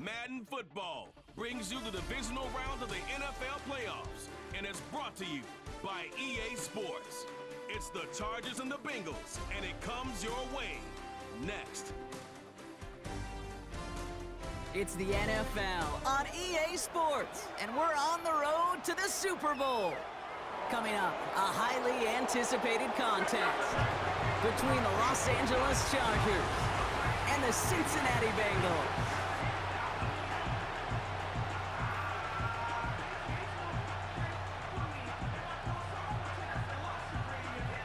Madden Football brings you the divisional round of the NFL playoffs, and it's brought to you by EA Sports. It's the Chargers and the Bengals, and it comes your way next. It's the NFL on EA Sports, and we're on the road to the Super Bowl. Coming up, a highly anticipated contest between the Los Angeles Chargers and the Cincinnati Bengals.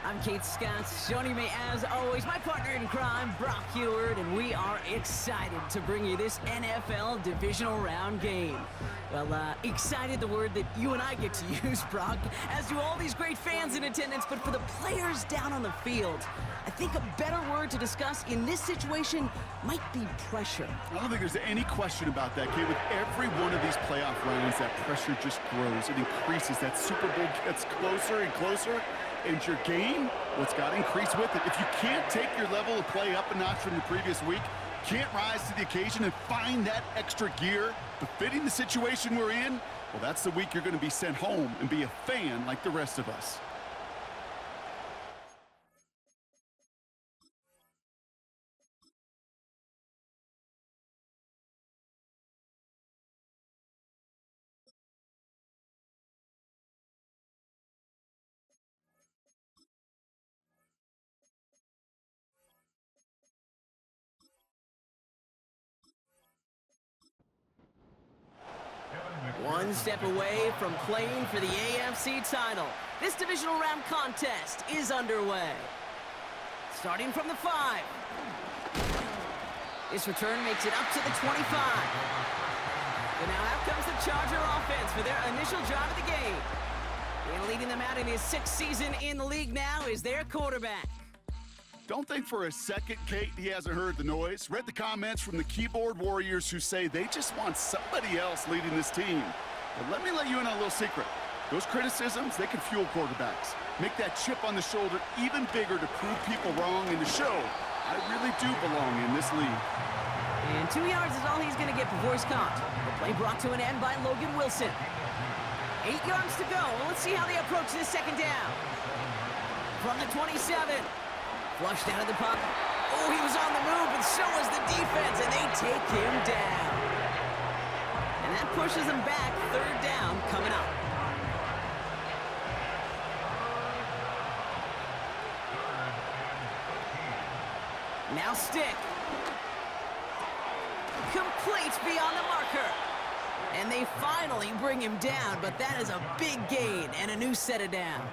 I'm Kate Scott. Joining me, as always, my partner in crime, Brock Heward, and we are excited to bring you this NFL Divisional Round game. Well, excited, the word that you and I get to use, Brock, as do all these great fans in attendance, but for the players down on the field, I think a better word to discuss in this situation might be pressure. I don't think there's any question about that, Kate. With every one of these playoff rounds, that pressure just grows. It increases. That Super Bowl gets closer and closer. And your game, what's got to increase with it. If you can't take your level of play up a notch from the previous week, can't rise to the occasion and find that extra gear befitting the situation we're in, well, that's the week you're going to be sent home and be a fan like the rest of us. One step away from playing for the AFC title. This divisional round contest is underway. Starting from the 5. This return makes it up to the 25. And now out comes the Charger offense for their initial drive of the game. And leading them out in his 6th season in the league now is their quarterback. Don't think for a second, Kate, he hasn't heard the noise. Read the comments from the keyboard warriors who say they just want somebody else leading this team. But let me let you in on a little secret. Those criticisms, they can fuel quarterbacks. Make that chip on the shoulder even bigger to prove people wrong and to show I really do belong in this league. And 2 yards is all he's going to get before he's caught. The play brought to an end by Logan Wilson. 8 yards to go. Let's see how they approach this second down. From the 27. Flushed out of the pocket. Oh, he was on the move, but so was the defense, and they take him down. And that pushes them back. 3rd down coming up. Now stick. Complete beyond the marker. And they finally bring him down, but that is a big gain and a new set of downs.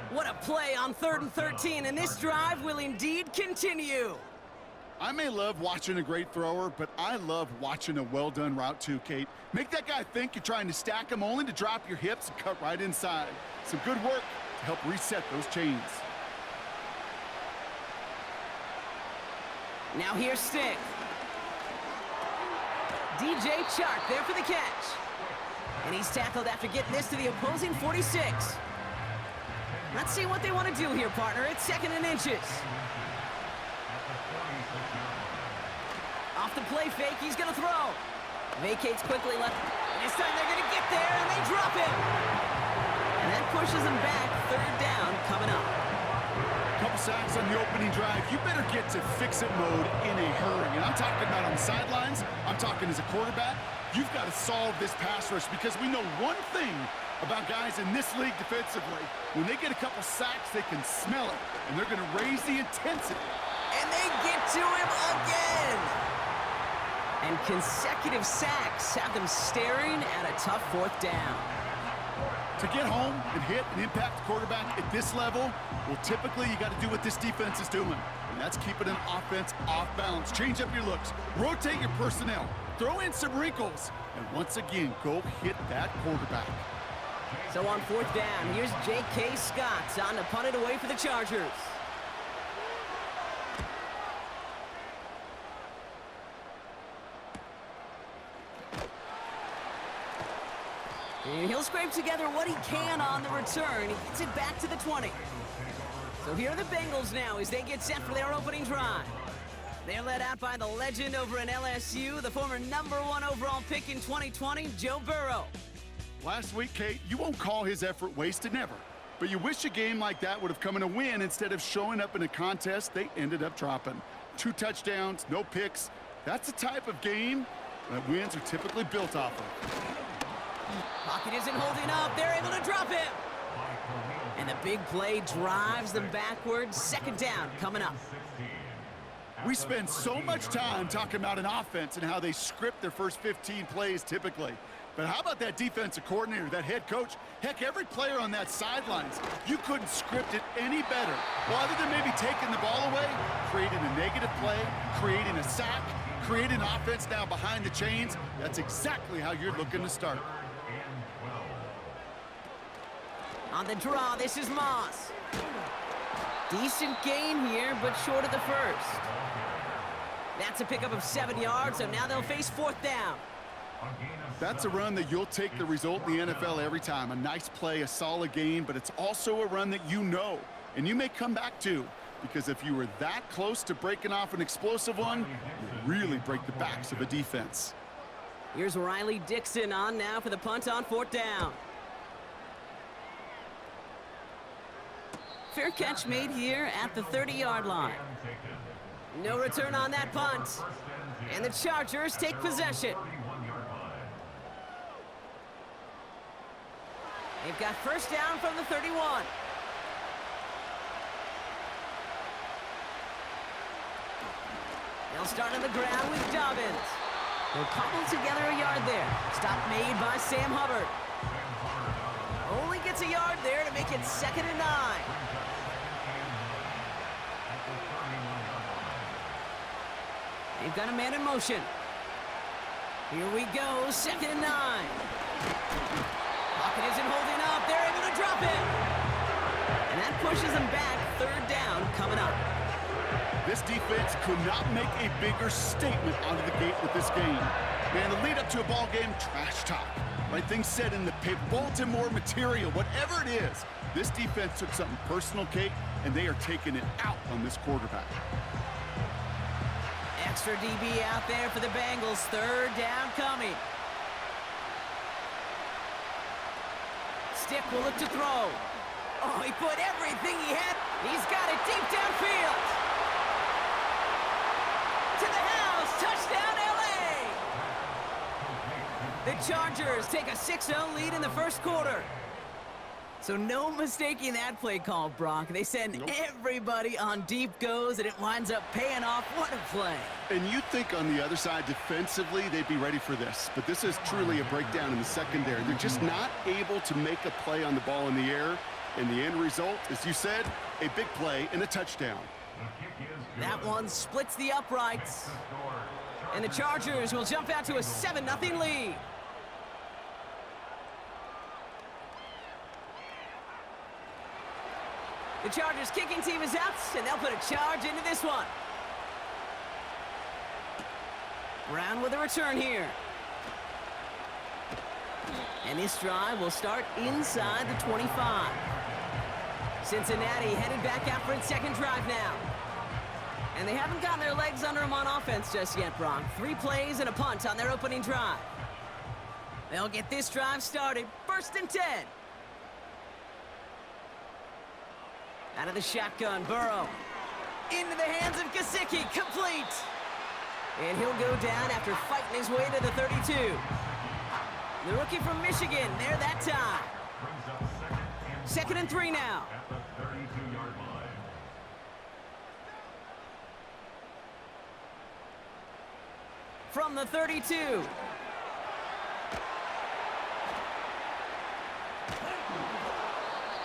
What a play on 3rd and 13, and this drive will indeed continue. I may love watching a great thrower, but I love watching a well-done route too, Kate. Make that guy think you're trying to stack him only to drop your hips and cut right inside. Some good work to help reset those chains. Now here's Stick. DJ Chark there for the catch. And he's tackled after getting this to the opposing 46. Let's see what they want to do here, partner. It's 2nd and inches. Off the play fake, he's going to throw. Vacates quickly left. And this time they're going to get there, and they drop him. And that pushes them back. 3rd down coming up. Couple sacks on the opening drive. You better get to fix-it mode in a hurry. And I'm talking about on the sidelines. I'm talking as a quarterback. You've got to solve this pass rush because we know one thing about guys in this league defensively. When they get a couple sacks, they can smell it, and they're going to raise the intensity. And they get to him again. And consecutive sacks have them staring at a tough 4th down. To get home and hit and impact the quarterback at this level, well, typically you got to do what this defense is doing, and that's keeping an offense off balance. Change up your looks, rotate your personnel, throw in some wrinkles, and once again, go hit that quarterback. So on 4th down, here's J.K. Scott on to punt it away for the Chargers. And he'll scrape together what he can on the return. He gets it back to the 20. So here are the Bengals now as they get set for their opening drive. They're led out by the legend over in LSU, the former #1 overall pick in 2020, Joe Burrow. Last week, Kate, you won't call his effort wasted, never. But you wish a game like that would have come in a win instead of showing up in a contest they ended up dropping. 2 touchdowns, no picks. That's the type of game that wins are typically built off of. Pocket isn't holding up. They're able to drop him. And the big play drives them backwards. 2nd down coming up. We spend so much time talking about an offense and how they script their first 15 plays typically. But how about that defensive coordinator, that head coach? Heck, every player on that sidelines, you couldn't script it any better. Well, other than maybe taking the ball away, creating a negative play, creating a sack, creating offense now behind the chains, that's exactly how you're looking to start. On the draw, this is Moss. Decent gain here, but short of the first. That's a pickup of 7 yards, so now they'll face 4th down. That's a run that you'll take the result in the NFL every time. A nice play, a solid gain, but it's also a run that you know, and you may come back to, because if you were that close to breaking off an explosive one, you really break the backs of a defense. Here's Riley Dixon on now for the punt on 4th down. Fair catch made here at the 30-yard line. No return on that punt. And the Chargers take possession. They've got 1st down from the 31. They'll start on the ground with Dobbins. They'll cobble together a yard there. Stop made by Sam Hubbard. Only gets a yard there to make it 2nd and 9. They've got a man in motion. Here we go, 2nd and 9. Pocket isn't holding up. They're able to drop it. And that pushes them back. 3rd down coming up. This defense could not make a bigger statement out of the gate with this game. Man, the lead up to a ball game, trash talk. Right things said in the paper, Baltimore material, whatever it is. This defense took something personal, Kate, and they are taking it out on this quarterback. Extra DB out there for the Bengals. 3rd down coming. Stick will look to throw. Oh, he put everything he had. He's got it deep downfield. To the house. Touchdown, LA. The Chargers take a 6-0 lead in the 1st quarter. So no mistaking that play call, Brock. They send everybody on deep goes, and it winds up paying off. What a play. And you'd think on the other side, defensively, they'd be ready for this. But this is truly a breakdown in the secondary. They're just not able to make a play on the ball in the air. And the end result, as you said, a big play and a touchdown. That one splits the uprights. And the Chargers will jump out to a 7-0 lead. The Chargers kicking team is out, and they'll put a charge into this one. Brown with a return here. And this drive will start inside the 25. Cincinnati headed back out for its 2nd drive now. And they haven't gotten their legs under them on offense just yet, Brock. 3 plays and a punt on their opening drive. They'll get this drive started. 1st and 10. Out of the shotgun, Burrow. Into the hands of Gesicki, complete. And he'll go down after fighting his way to the 32. The rookie from Michigan, there that time. 2nd and 3 now. From the 32.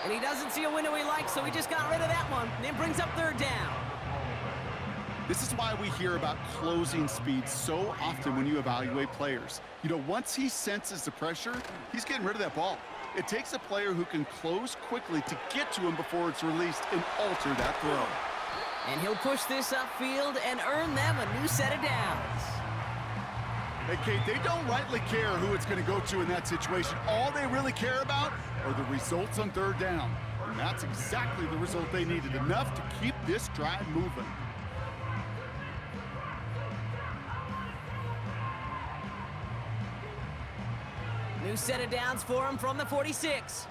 And he doesn't see a window he likes, so he just got rid of that one. And it brings up 3rd down. This is why we hear about closing speed so often when you evaluate players. You know, once he senses the pressure, he's getting rid of that ball. It takes a player who can close quickly to get to him before it's released and alter that throw. And he'll push this upfield and earn them a new set of downs. Hey, Kate, they don't rightly care who it's going to go to in that situation. All they really care about are the results on 3rd down. And that's exactly the result they needed, enough to keep this drive moving. New set of downs for him from the 46.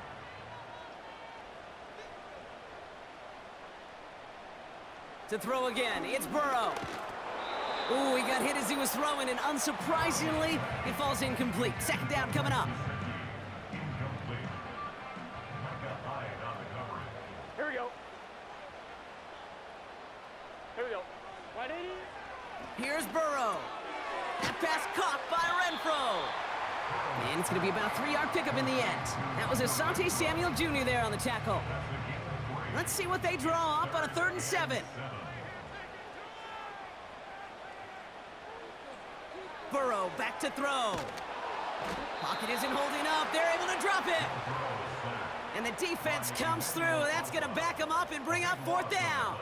To throw again, it's Burrow. Ooh, he got hit as he was throwing, and unsurprisingly, it falls incomplete. Second down coming up. Here we go. Here we go. Right in. Here's Burrow. That pass caught by Renfro. And it's going to be about a 3-yard pickup in the end. That was Asante Samuel Jr. there on the tackle. Let's see what they draw up on a 3rd and 7. Burrow back to throw. Pocket isn't holding up. They're able to drop it. And the defense comes through. That's going to back them up and bring up 4th down.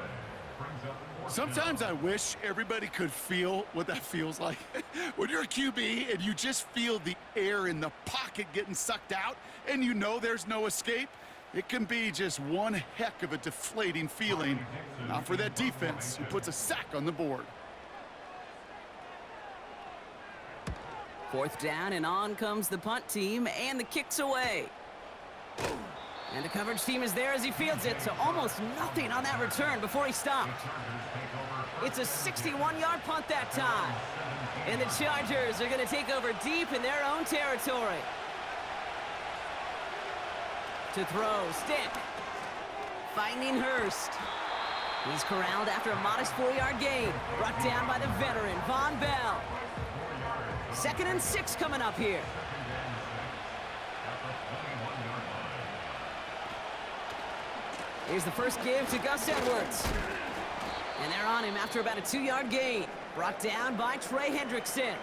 Sometimes I wish everybody could feel what that feels like. When you're a QB and you just feel the air in the pocket getting sucked out and you know there's no escape, it can be just one heck of a deflating feeling. Not for that defense who puts a sack on the board. 4th down, and on comes the punt team, and the kick's away. And the coverage team is there as he fields it, so almost nothing on that return before he stopped. It's a 61-yard punt that time. And the Chargers are going to take over deep in their own territory. To throw, Stick. Finding Hurst. He's corralled after a modest 4-yard gain. Brought down by the veteran, Von Bell. 2nd and 6 coming up here. Here's the first give to Gus Edwards. And they're on him after about a 2-yard gain. Brought down by Trey Hendrickson.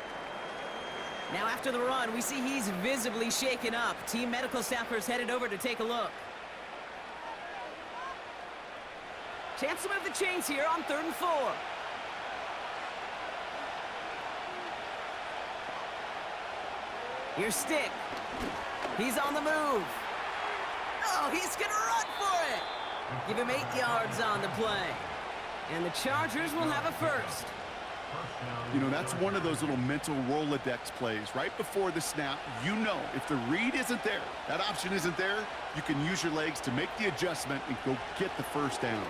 Now after the run, we see he's visibly shaken up. Team medical staffers headed over to take a look. Chance to move the chains here on 3rd and 4. Here's Stick. He's on the move. Oh, he's going to run for it. Give him 8 yards on the play. And the Chargers will have a first. You know, that's one of those little mental Rolodex plays. Right before the snap, you know if the read isn't there, that option isn't there, you can use your legs to make the adjustment and go get the first down.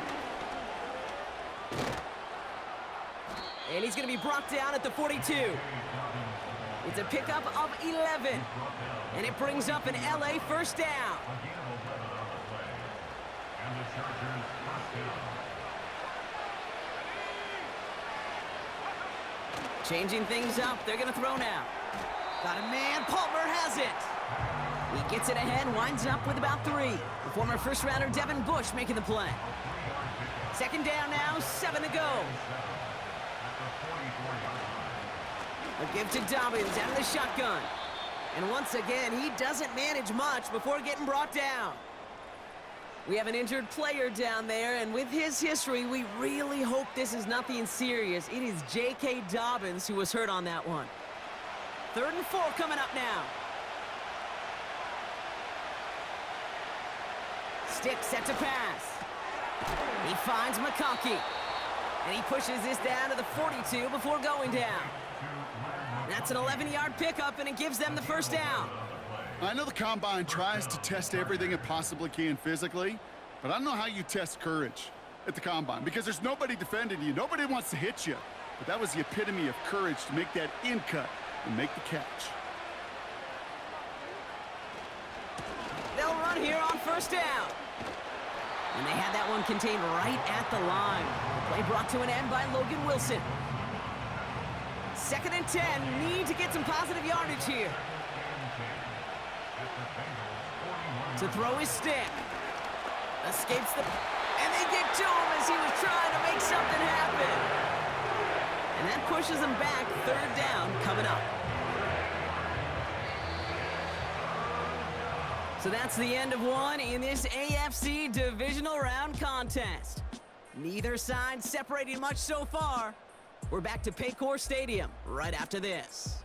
And he's going to be brought down at the 42. It's a pickup of 11. And it brings up an LA first down. Changing things up. They're going to throw now. Got a man. Palmer has it. He gets it ahead, winds up with about 3. The former first-rounder Devin Bush making the play. 2nd down now, 7 to go. A give to Dobbins out of the shotgun. And once again, he doesn't manage much before getting brought down. We have an injured player down there, and with his history, we really hope this is nothing serious. It is J.K. Dobbins who was hurt on that one. 3rd and 4 coming up now. Stick set to pass. He finds McConkey. And he pushes this down to the 42 before going down. That's an 11-yard pickup, and it gives them the first down. I know the Combine tries to test everything it possibly can physically, but I don't know how you test courage at the Combine because there's nobody defending you. Nobody wants to hit you. But that was the epitome of courage to make that in cut and make the catch. They'll run here on first down. And they had that one contained right at the line. The play brought to an end by Logan Wilson. 2nd and 10. Need to get some positive yardage here. To throw his Stick. Escapes the... And they get to him as he was trying to make something happen. And that pushes him back. 3rd down coming up. So that's the end of one in this AFC Divisional Round contest. Neither side separating much so far. We're back to Paycor Stadium right after this.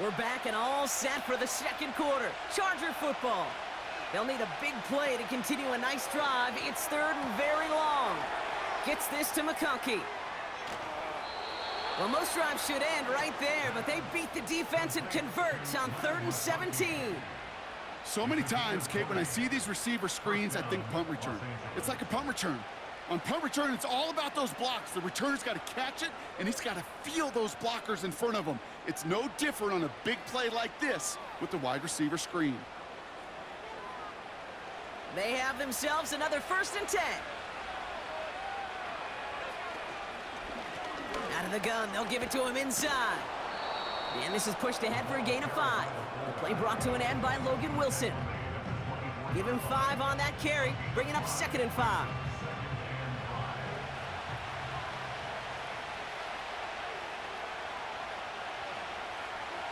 We're back and all set for the 2nd quarter. Charger football. They'll need a big play to continue a nice drive. It's third and very long. Gets this to McConkey. Well, most drives should end right there, but they beat the defense and convert on 3rd and 17. So many times, Kate, when I see these receiver screens, I think punt return. It's like a punt return. On punt return, it's all about those blocks. The returner's got to catch it, and he's got to feel those blockers in front of him. It's no different on a big play like this with the wide receiver screen. They have themselves another 1st and 10. Out of the gun, they'll give it to him inside. And this is pushed ahead for a gain of 5. The play brought to an end by Logan Wilson. Give him 5 on that carry, bringing up 2nd and 5.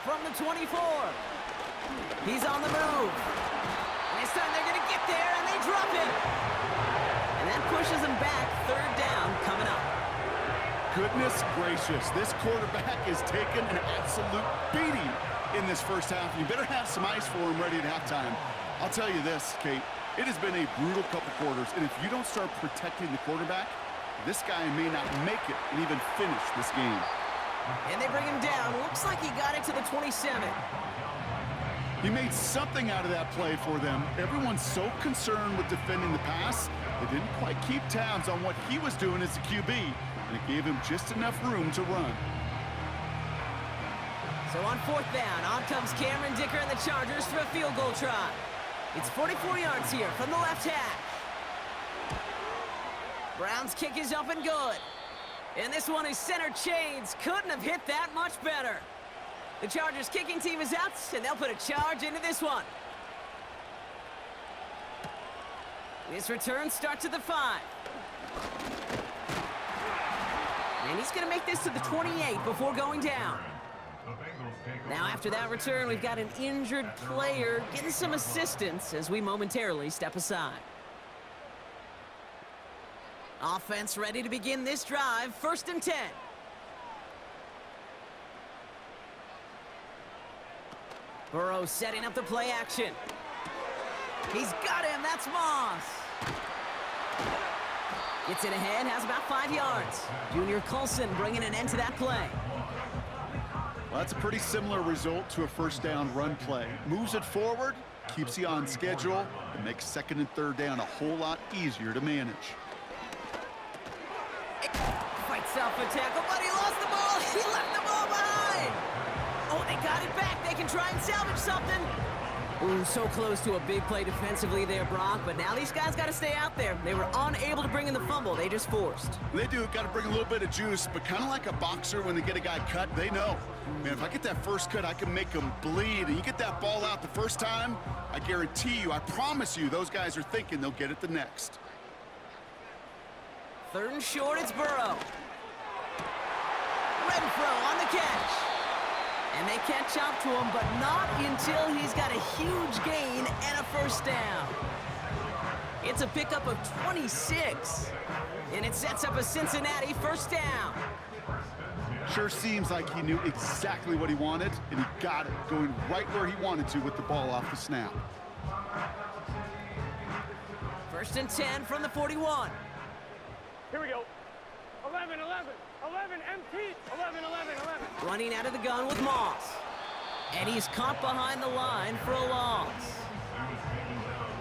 From the 24. He's on the move. And this time they're going to get there, and they drop it. And that pushes them back. 3rd down coming up. Goodness gracious, this quarterback is taking an absolute beating in this first half. You better have some ice for him ready at halftime. I'll tell you this, Kate, it has been a brutal couple quarters, and if you don't start protecting the quarterback, this guy may not make it and even finish this game. And they bring him down. Looks like he got it to the 27. He made something out of that play for them. Everyone's so concerned with defending the pass, they didn't quite keep tabs on what he was doing as a QB. And it gave him just enough room to run. So on 4th down, on comes Cameron Dicker and the Chargers for a field goal try. It's 44 yards here from the left hash. Brown's kick is up and good. And this one is center chains. Couldn't have hit that much better. The Chargers kicking team is out, and they'll put a charge into this one. This return starts at the 5. And he's going to make this to the 28 before going down. Now, after that return, we've got an injured player getting some assistance as we momentarily step aside. Offense ready to begin this drive. 1st and 10. Burrow setting up the play action. He's got him. That's Moss. Gets it ahead, has about 5 yards. Junior Colson bringing an end to that play. Well, that's a pretty similar result to a 1st down run play. Moves it forward, keeps you on schedule, and makes 2nd and 3rd down a whole lot easier to manage. Fights off a tackle, but he lost the ball. He left the ball behind. Oh, they got it back. They can try and salvage something. Ooh, so close to a big play defensively there, Brock, but now these guys got to stay out there. They were unable to bring in the fumble. They just forced. They do. Got to bring a little bit of juice, but kind of like a boxer when they get a guy cut, they know. Man, if I get that first cut, I can make them bleed. And you get that ball out the first time, I guarantee you, I promise you, those guys are thinking they'll get it the next. 3rd and short, it's Burrow. Renfro on the catch. And they catch up to him, but not until he's got a huge gain and a 1st down. It's a pickup of 26. And it sets up a Cincinnati 1st down. Sure seems like he knew exactly what he wanted, and he got it, going right where he wanted to with the ball off the snap. 1st and 10 from the 41. Here we go. 11, 11, 11, empty. 11, 11, 11. Running out of the gun with Moss. And he's caught behind the line for a loss.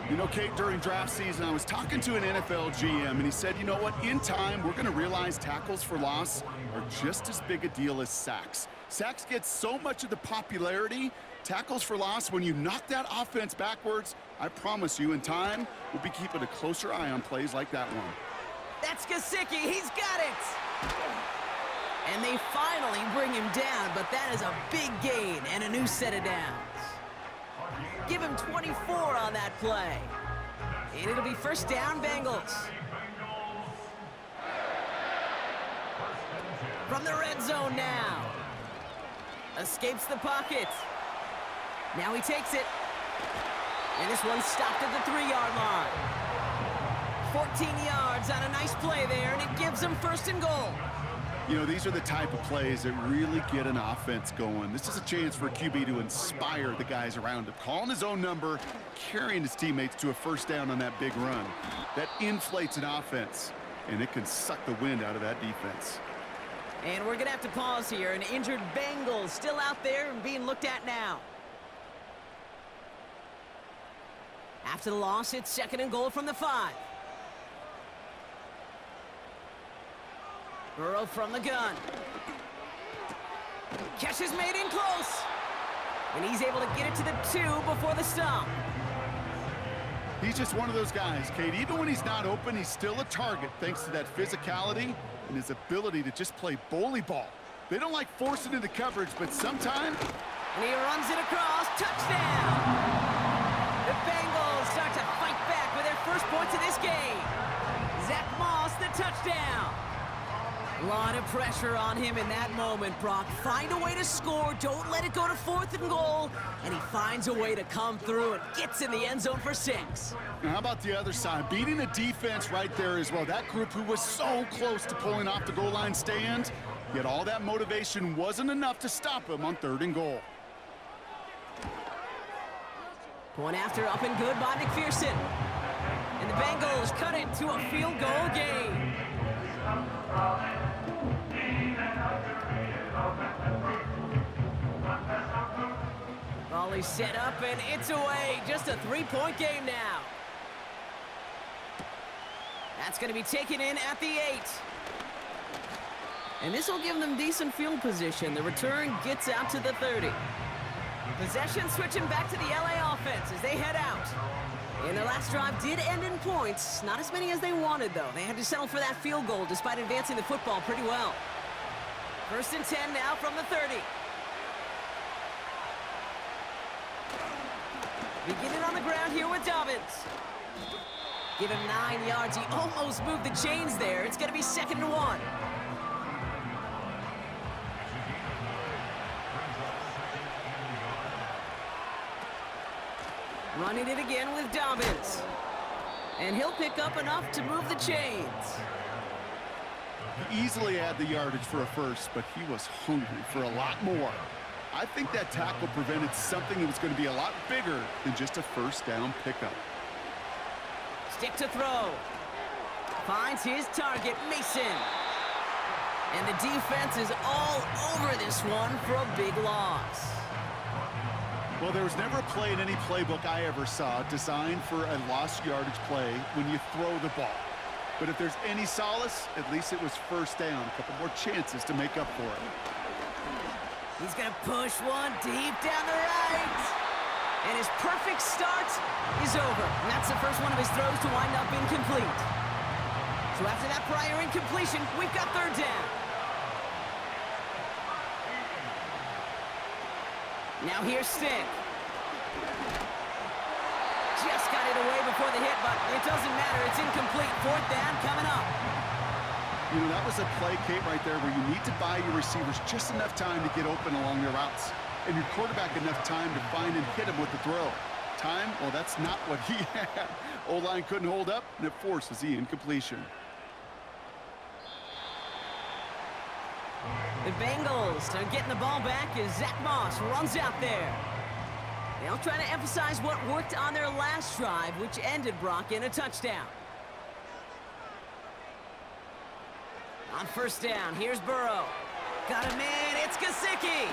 You know, Kate, during draft season, I was talking to an NFL GM, and he said, you know what, in time, we're going to realize tackles for loss are just as big a deal as sacks. Sacks get so much of the popularity. Tackles for loss, when you knock that offense backwards, I promise you, in time, we'll be keeping a closer eye on plays like that one. That's Gesicki. He's got it. And they finally bring him down, but that is a big gain and a new set of downs. Give him 24 on that play. And it'll be 1st down, Bengals. From the red zone now. Escapes the pocket. Now he takes it. And this one's stopped at the 3-yard line. 14 yards on a nice play there, and it gives them 1st and goal. You know, these are the type of plays that really get an offense going. This is a chance for a QB to inspire the guys around him. Calling his own number, carrying his teammates to a first down on that big run. That inflates an offense, and it can suck the wind out of that defense. And we're going to have to pause here. An injured Bengals still out there and being looked at now. After the loss, it's 2nd and goal from the 5. Burrow from the gun. Catch is made in close. And he's able to get it to the 2 before the stop. He's just one of those guys, Kate. Even when he's not open, he's still a target thanks to that physicality and his ability to just play bully ball. They don't like forcing into coverage, but sometimes... And he runs it across. Touchdown! The Bengals start to fight back with their first points of this game. Zach Moss, the touchdown. A lot of pressure on him in that moment, Brock. Find a way to score. Don't let it go to 4th and goal. And he finds a way to come through and gets in the end zone for 6. Now, how about the other side? Beating the defense right there as well. That group who was so close to pulling off the goal line stand, yet all that motivation wasn't enough to stop him on 3rd and goal. Point after up and good by McPherson. And the Bengals cut it to a field goal game. Volley set up and it's away. Just a 3-point game now. That's going to be taken in at the 8. And this will give them decent field position. The return gets out to the 30. Possession switching back to the LA offense as they head out. And their last drive did end in points. Not as many as they wanted, though. They had to settle for that field goal despite advancing the football pretty well. 1st and 10 now from the 30. Beginning on the ground here with Dobbins. Give him 9 yards. He almost moved the chains there. It's going to be 2nd and 1. Running it again with Dobbins. And he'll pick up enough to move the chains. He easily had the yardage for a first, but he was hungry for a lot more. I think that tackle prevented something that was going to be a lot bigger than just a first down pickup. Stick to throw. Finds his target, Mason. And the defense is all over this one for a big loss. Well, there was never a play in any playbook I ever saw designed for a lost yardage play when you throw the ball. But if there's any solace, at least it was first down. A couple more chances to make up for it. He's going to push one deep down the right. And his perfect start is over. And that's the first one of his throws to wind up incomplete. So after that prior incompletion, we've got 3rd down. Now here's Stick. Just got it away before the hit, but it doesn't matter. It's incomplete. 4th down coming up. You know, that was a play, Kate, right there where you need to buy your receivers just enough time to get open along their routes. And your quarterback enough time to find and hit him with the throw. Time, well, that's not what he had. O-line couldn't hold up, and it forces the incompletion. The Bengals are getting the ball back as Zach Moss runs out there. They'll try to emphasize what worked on their last drive, which ended, Brock, in a touchdown. On 1st down, here's Burrow. Got him in, it's Gesicki.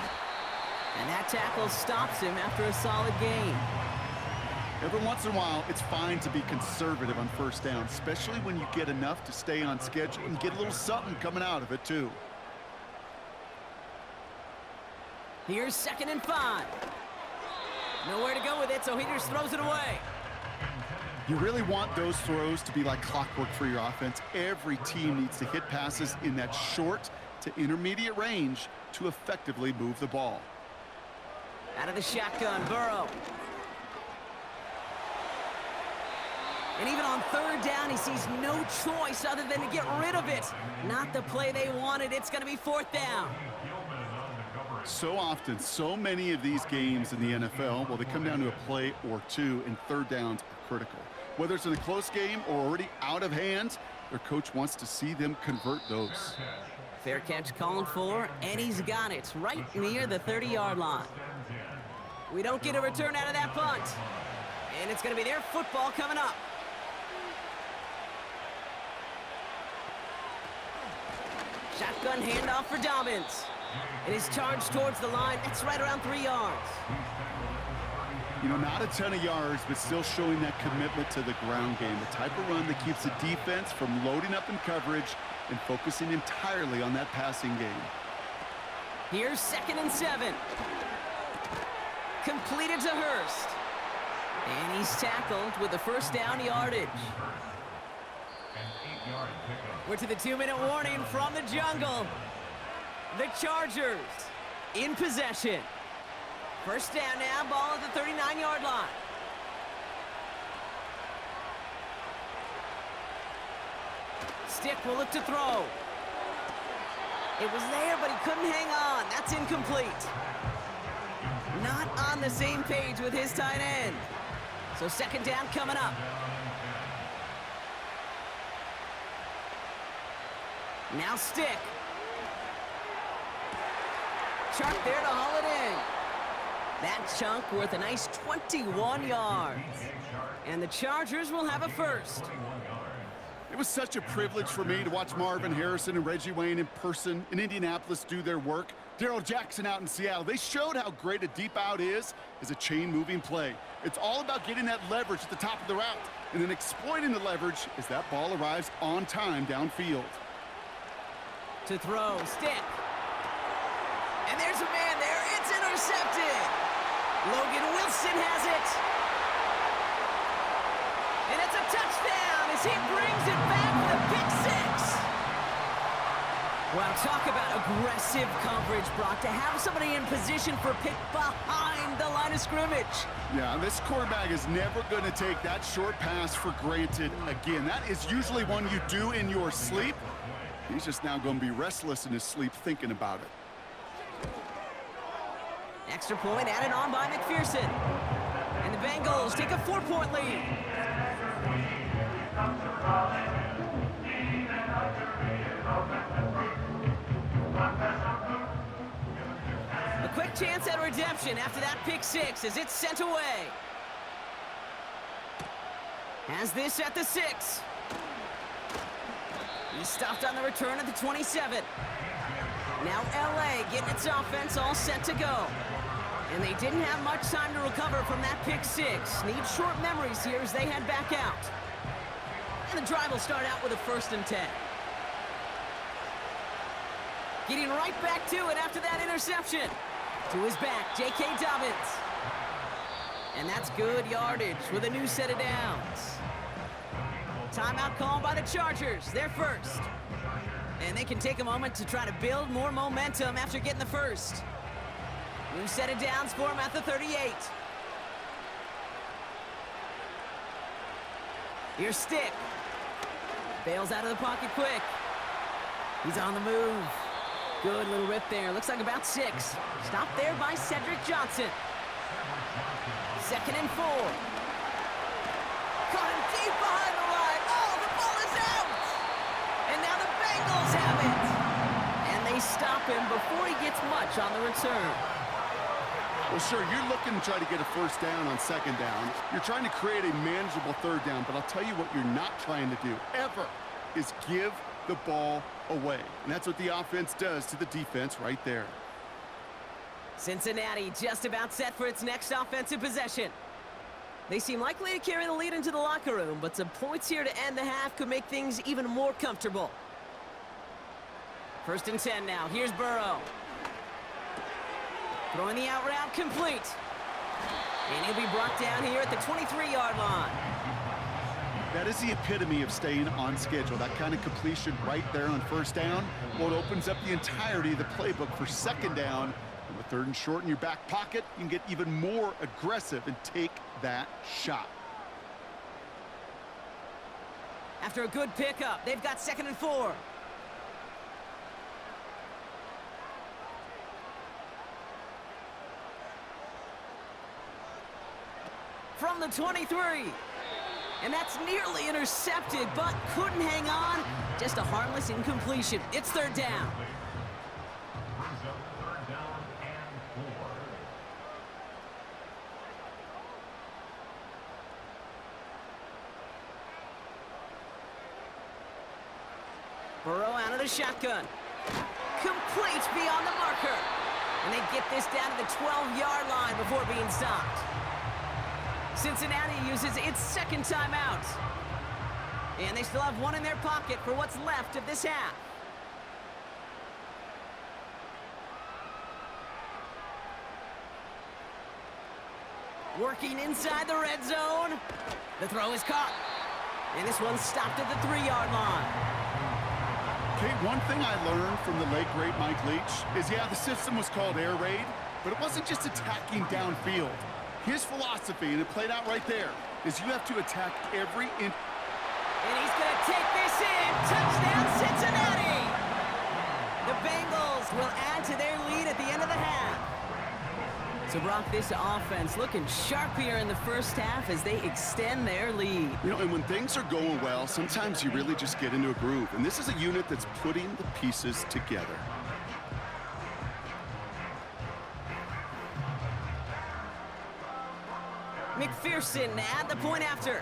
And that tackle stops him after a solid gain. Every once in a while, it's fine to be conservative on 1st down, especially when you get enough to stay on schedule and get a little something coming out of it, too. Here's 2nd and 5. Nowhere to go with it, so he just throws it away. You really want those throws to be like clockwork for your offense. Every team needs to hit passes in that short to intermediate range to effectively move the ball. Out of the shotgun, Burrow. And even on 3rd down, he sees no choice other than to get rid of it. Not the play they wanted. It's going to be 4th down. So often, so many of these games in the NFL, well, they come down to a play or two, and 3rd downs are critical. Whether it's in a close game or already out of hand, their coach wants to see them convert those. Fair catch called for, and he's got it right near the 30-yard line. We don't get a return out of that punt. And it's going to be their football coming up. Shotgun handoff for Dobbins. It is charged towards the line. That's right around 3 yards. You know, not a ton of yards, but still showing that commitment to the ground game. The type of run that keeps the defense from loading up in coverage and focusing entirely on that passing game. Here's 2nd and 7. Completed to Hurst. And he's tackled with the first down yardage. We're to the 2-minute warning from the jungle. The Chargers in possession. First down now, ball at the 39-yard line. Stick will look to throw. It was there, but he couldn't hang on. That's incomplete. Not on the same page with his tight end. So 2nd down coming up. Now Stick. Chark there to haul it in. That chunk worth a nice 21 yards. And the Chargers will have a first. It was such a privilege for me to watch Marvin Harrison and Reggie Wayne in person in Indianapolis do their work. Darrell Jackson out in Seattle. They showed how great a deep out is as a chain-moving play. It's all about getting that leverage at the top of the route and then exploiting the leverage as that ball arrives on time downfield. To throw, Stick. And there's a man there. It's intercepted. Logan Wilson has it. And it's a touchdown as he brings it back for the pick six. Well, talk about aggressive coverage, Brock, to have somebody in position for pick behind the line of scrimmage. Yeah, this quarterback is never going to take that short pass for granted again. That is usually one you do in your sleep. He's just now going to be restless in his sleep thinking about it. Extra point added on by McPherson. And the Bengals take a 4-point lead. A quick chance at redemption after that pick six as it's sent away. Has this at the 6. He's stopped on the return at the 27. Now LA getting its offense all set to go. And they didn't have much time to recover from that pick six. Need short memories here as they head back out. And the drive will start out with a 1st and 10. Getting right back to it after that interception. To his back, J.K. Dobbins. And that's good yardage with a new set of downs. Timeout called by the Chargers, their first. And they can take a moment to try to build more momentum after getting the first. New set of downs for him at the 38. Here's Stick. Bails out of the pocket quick. He's on the move. Good little rip there. Looks like about 6. Stopped there by Cedric Johnson. 2nd and 4. Caught him deep behind the line. Oh, the ball is out! And now the Bengals have it. And they stop him before he gets much on the return. Well, sure, you're looking to try to get a first down on 2nd down. You're trying to create a manageable 3rd down, but I'll tell you what you're not trying to do, ever, is give the ball away. And that's what the offense does to the defense right there. Cincinnati just about set for its next offensive possession. They seem likely to carry the lead into the locker room, but some points here to end the half could make things even more comfortable. 1st and 10 now. Here's Burrow. Throwing the out route complete. And he'll be brought down here at the 23-yard line. That is the epitome of staying on schedule. That kind of completion right there on 1st down. Well, it opens up the entirety of the playbook for 2nd down. And with 3rd and short in your back pocket, you can get even more aggressive and take that shot. After a good pickup, they've got 2nd and 4. From the 23. And that's nearly intercepted, but couldn't hang on. Just a harmless incompletion. It's third down. Burrow out of the shotgun. Complete beyond the marker. And they get this down to the 12-yard line before being stopped. Cincinnati uses its second timeout. And they still have one in their pocket for what's left of this half. Working inside the red zone. The throw is caught. And this one's stopped at the 3-yard line. Okay, one thing I learned from the late, great Mike Leach is, yeah, the system was called air raid, but it wasn't just attacking downfield. His philosophy, and it played out right there, is you have to attack every inch. And he's going to take this in. Touchdown, Cincinnati! The Bengals will add to their lead at the end of the half. So, Brock, this offense looking sharp here in the first half as they extend their lead. You know, and when things are going well, sometimes you really just get into a groove. And this is a unit that's putting the pieces together. McPherson at the point after.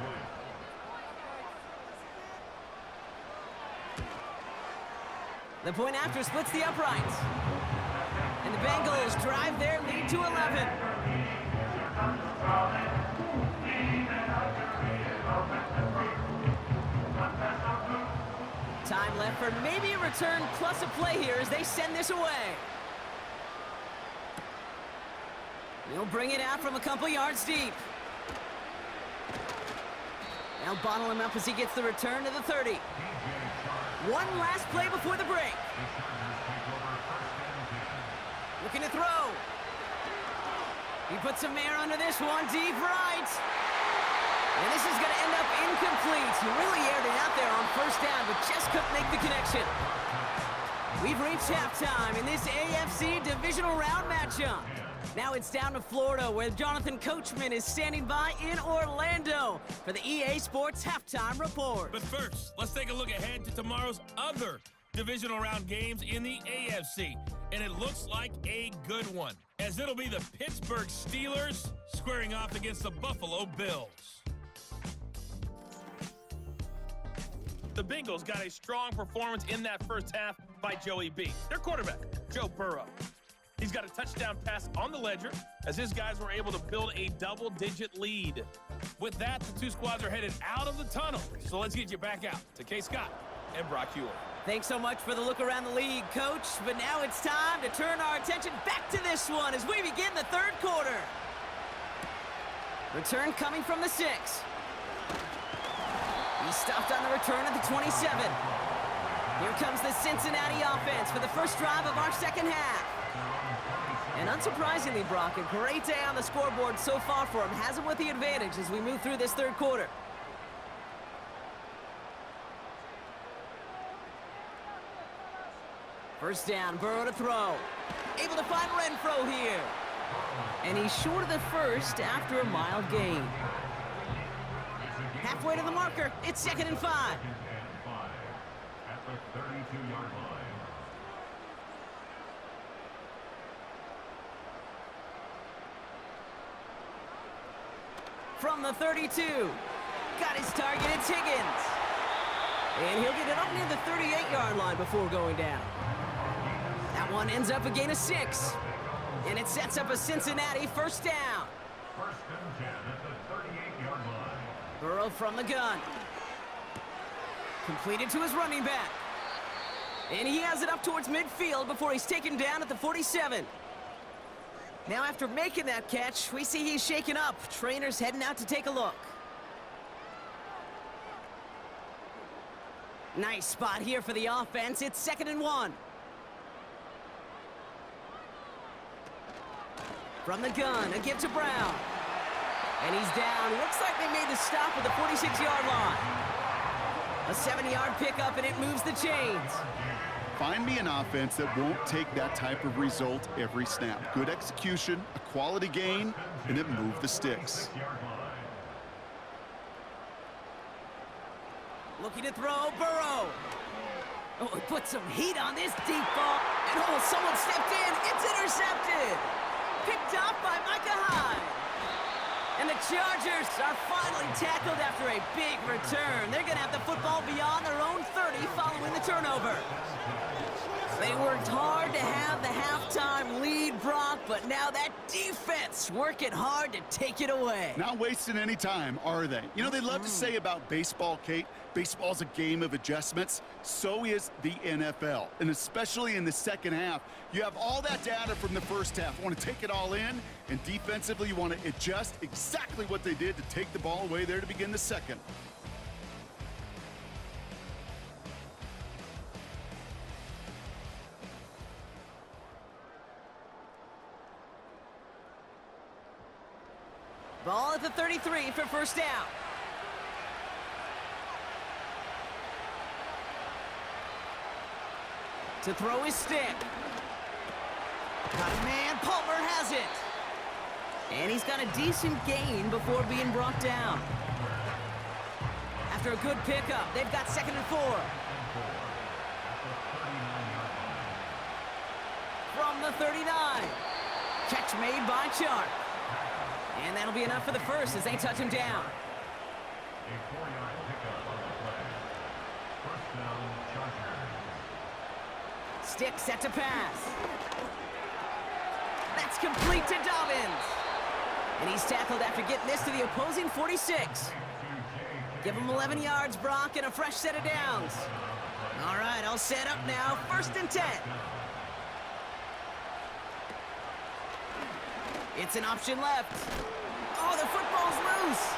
The point after splits the uprights. And the Bengals drive their lead to 11. Time left for maybe a return plus a play here as they send this away. They'll bring it out from a couple yards deep. They'll bottle him up as he gets the return to the 30. One last play before the break. Looking to throw. He puts some air under this one, deep right. And this is going to end up incomplete. He really aired it out there on first down, but just couldn't make the connection. We've reached halftime in this AFC Divisional Round matchup. Now it's down to Florida, where Jonathan Coachman is standing by in Orlando for the EA Sports Halftime Report. But first, let's take a look ahead to tomorrow's other divisional round games in the AFC. And it looks like a good one, as it'll be the Pittsburgh Steelers squaring off against the Buffalo Bills. The Bengals got a strong performance in that first half by Joey B. Their quarterback, Joe Burrow. He's got a touchdown pass on the ledger as his guys were able to build a double-digit lead. With that, the two squads are headed out of the tunnel. So let's get you back out to K. Scott and Brock Hewitt. Thanks so much for the look around the league, Coach. But now it's time to turn our attention back to this one as we begin the third quarter. Return coming from the 6. He's stopped on the return at the 27. Here comes the Cincinnati offense for the first drive of our second half. And unsurprisingly, Brock, a great day on the scoreboard so far for him. Has him with the advantage as we move through this third quarter. First down, Burrow to throw. Able to find Renfro here. And he's short of the first after a mild gain. Halfway to the marker, it's 2nd and 5. At the 32-yard line. From the 32. Got his target, it's Higgins. And he'll get it up near the 38-yard line before going down. That one ends up a gain of 6. And it sets up a Cincinnati first down. First and 10 at the 38-yard line. Burrow from the gun. Completed to his running back. And he has it up towards midfield before he's taken down at the 47. Now after making that catch, we see he's shaken up. Trainer's heading out to take a look. Nice spot here for the offense. It's 2nd and 1. From the gun, a give to Brown. And he's down. Looks like they made the stop at the 46-yard line. A 7-yard pickup, and it moves the chains. Find me an offense that won't take that type of result every snap. Good execution, a quality gain, and it moved the sticks. Looking to throw, Burrow. Oh, he put some heat on this deep ball. And oh, someone stepped in. It's intercepted. Picked off by Micah Hyde. And the Chargers are finally tackled after a big return. They're going to have the football beyond their own 30 following the turnover. They worked hard to have the halftime lead, Brock, but now that defense working hard to take it away. Not wasting any time, are they? You know, they love to say about baseball, Kate, baseball's a game of adjustments. So is the NFL, and especially in the second half. You have all that data from the first half. You want to take it all in, and defensively you want to adjust exactly what they did to take the ball away there to begin the second. Ball at the 33 for first down. To throw his stick. Got a man, Palmer has it. And he's got a decent gain before being brought down. After a good pickup, they've got 2nd and 4. From the 39. Catch made by Chark. And that'll be enough for the first as they touch him down. A 4-yard pickup on the play. First down, Chargers. Stick set to pass. That's complete to Dobbins. And he's tackled after getting this to the opposing 46. Give him 11 yards, Brock, and a fresh set of downs. All right, all set up now. 1st and 10. It's an option left. Oh, the football's loose.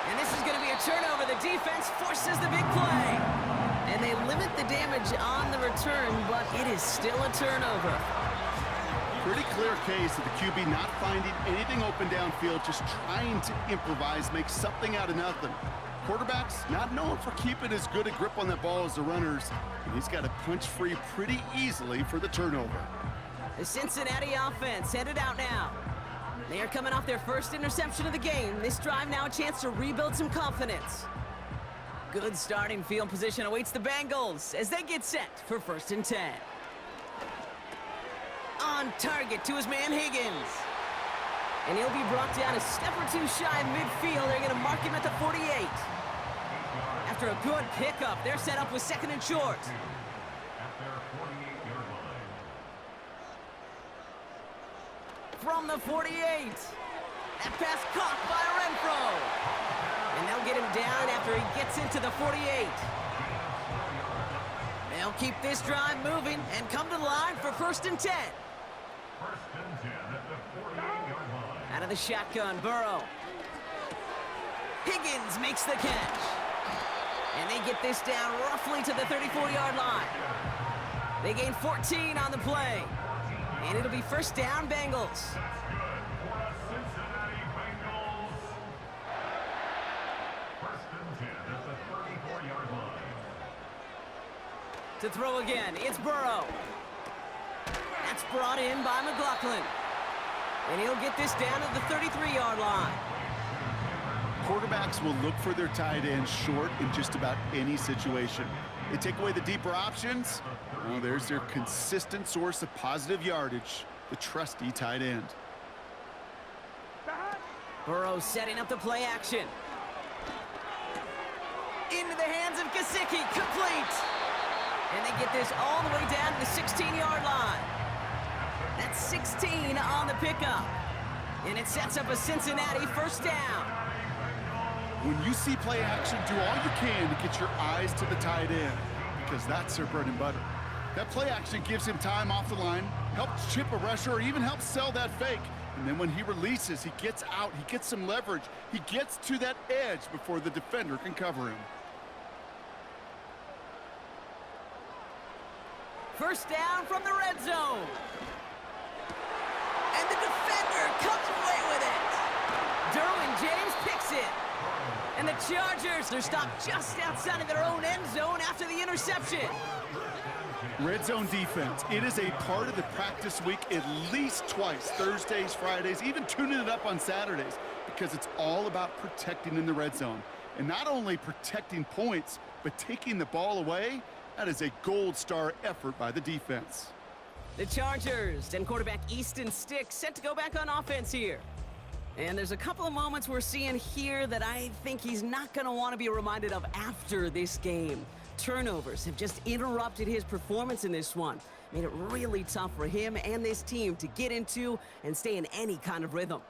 And this is going to be a turnover. The defense forces the big play. And they limit the damage on the return, but it is still a turnover. Pretty clear case of the QB not finding anything open downfield, just trying to improvise, make something out of nothing. Quarterbacks not known for keeping as good a grip on that ball as the runners, and he's got to punch free pretty easily for the turnover. The Cincinnati offense headed out now. They are coming off their first interception of the game. This drive now a chance to rebuild some confidence. Good starting field position awaits the Bengals as they get set for 1st and 10. On target to his man Higgins. And he'll be brought down a step or two shy of midfield. They're going to mark him at the 48. After a good pickup, they're set up with 2nd and short. At their 48-yard line. From the 48. That pass caught by Renfro. And they'll get him down after he gets into the 48. They'll keep this drive moving and come to the line for 1st and 10. 1st and 10 at the 48-yard line. Out of the shotgun, Burrow. Higgins makes the catch. And they get this down roughly to the 34-yard line. They gain 14 on the play. And it'll be 1st down, Bengals. That's good for the Cincinnati Bengals. 1st and 10 at the 34-yard line. To throw again, it's Burrow. That's brought in by McLaughlin. And he'll get this down to the 33-yard line. Quarterbacks will look for their tight end short in just about any situation. They take away the deeper options. Well, there's their consistent source of positive yardage, the trusty tight end. Burrow setting up the play action. Into the hands of Gesicki, complete. And they get this all the way down to the 16-yard line. That's 16 on the pickup. And it sets up a Cincinnati 1st down. When you see play action, do all you can to get your eyes to the tight end, because that's their bread and butter. That play action gives him time off the line, helps chip a rusher, or even helps sell that fake. And then when he releases, he gets out, he gets some leverage. He gets to that edge before the defender can cover him. 1st down from the red zone. And the defender comes away with it. Derwin James picks it. And the Chargers are stopped just outside of their own end zone after the interception. Red zone defense, it is a part of the practice week at least twice, Thursdays, Fridays, even tuning it up on Saturdays, because it's all about protecting in the red zone. And not only protecting points, but taking the ball away, that is a gold star effort by the defense. The Chargers and quarterback Easton Stick set to go back on offense here. And there's a couple of moments we're seeing here that I think he's not going to want to be reminded of after this game. Turnovers have just interrupted his performance in this one. Made it really tough for him and this team to get into and stay in any kind of rhythm.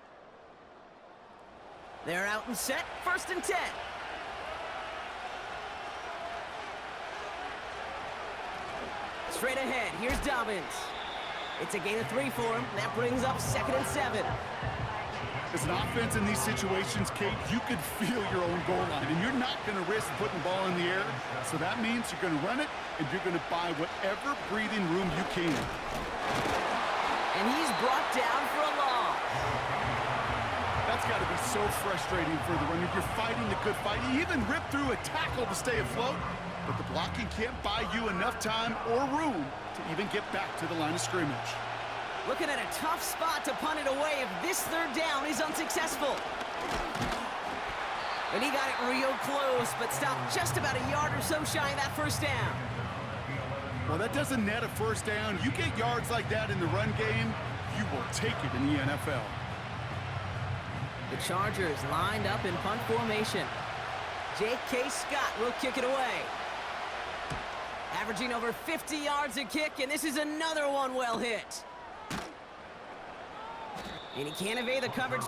They're out and set, 1st and 10. Straight ahead, here's Dobbins. It's a gain of 3 for him. That brings up 2nd and 7. As an offense in these situations, Kate, you could feel your own goal line, and you're not going to risk putting the ball in the air. So that means you're going to run it, and you're going to buy whatever breathing room you can. And he's brought down for a loss. That's got to be so frustrating for the runner. You're fighting the good fight. You even rip through a tackle to stay afloat, but the blocking can't buy you enough time or room to even get back to the line of scrimmage. Looking at a tough spot to punt it away if this 3rd down is unsuccessful. And he got it real close, but stopped just about a yard or so shy of that 1st down. Well, that doesn't net a 1st down. You get yards like that in the run game, you will take it in the NFL. The Chargers lined up in punt formation. J.K. Scott will kick it away. Averaging over 50 yards a kick, and this is another one well hit. And he can't evade the coverage.